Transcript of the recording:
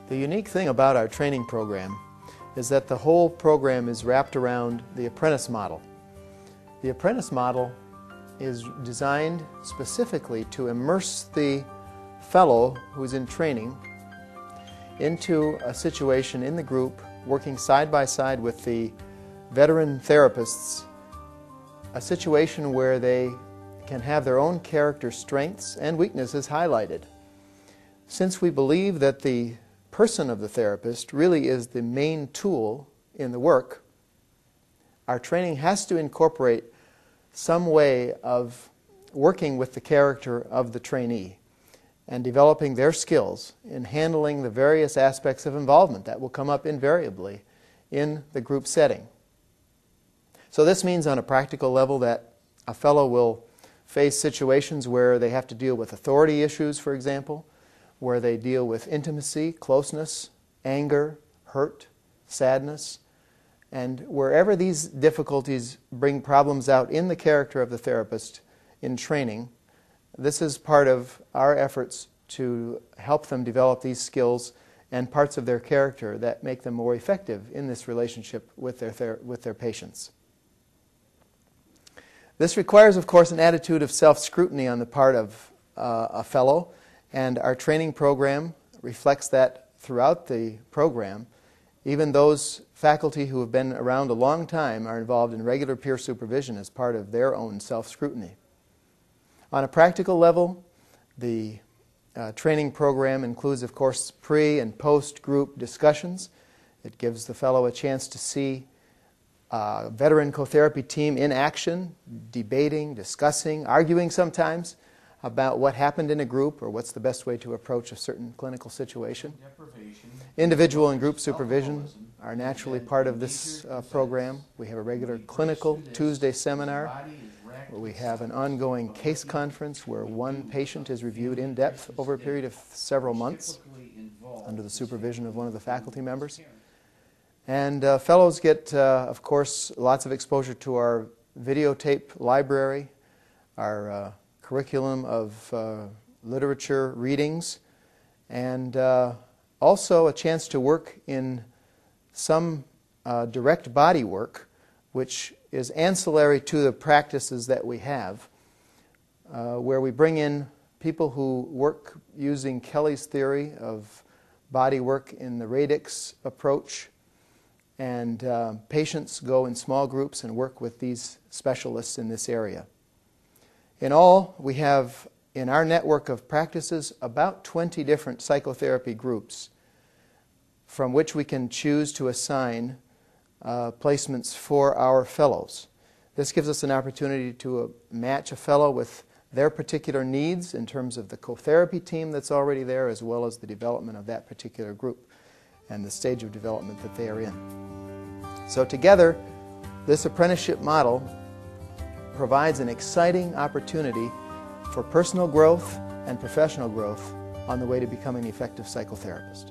The unique thing about our training program is that the whole program is wrapped around the apprentice model. The apprentice model is designed specifically to immerse the fellow who's in training into a situation in the group, working side by side with the veteran therapists, a situation where they can have their own character strengths and weaknesses highlighted. Since we believe that the person of the therapist really is the main tool in the work, our training has to incorporate some way of working with the character of the trainee and developing their skills in handling the various aspects of involvement that will come up invariably in the group setting. So this means on a practical level that a fellow will face situations where they have to deal with authority issues, for example, where they deal with intimacy, closeness, anger, hurt, sadness, and wherever these difficulties bring problems out in the character of the therapist in training, this is part of our efforts to help them develop these skills and parts of their character that make them more effective in this relationship with their patients. This requires, of course, an attitude of self-scrutiny on the part of a fellow, and our training program reflects that throughout the program. Even those faculty who have been around a long time are involved in regular peer supervision as part of their own self-scrutiny. On a practical level, the training program includes, of course, pre- and post-group discussions. It gives the fellow a chance to see a veteran co-therapy team in action, debating, discussing, arguing sometimes about what happened in a group or what's the best way to approach a certain clinical situation. Individual and group supervision are naturally part of this program. We have a regular clinical Tuesday seminar where we have an ongoing case conference where one patient is reviewed in depth over a period of several months under the supervision of one of the faculty members. And fellows get, of course, lots of exposure to our videotape library, our curriculum of literature readings, and also a chance to work in some direct body work, which is ancillary to the practices that we have, where we bring in people who work using Kelly's theory of body work in the radix approach, and patients go in small groups and work with these specialists in this area. In all, we have in our network of practices about 20 different psychotherapy groups from which we can choose to assign placements for our fellows. This gives us an opportunity to match a fellow with their particular needs in terms of the co-therapy team that's already there, as well as the development of that particular group and the stage of development that they are in. So together, this apprenticeship model provides an exciting opportunity for personal growth and professional growth on the way to becoming an effective psychotherapist.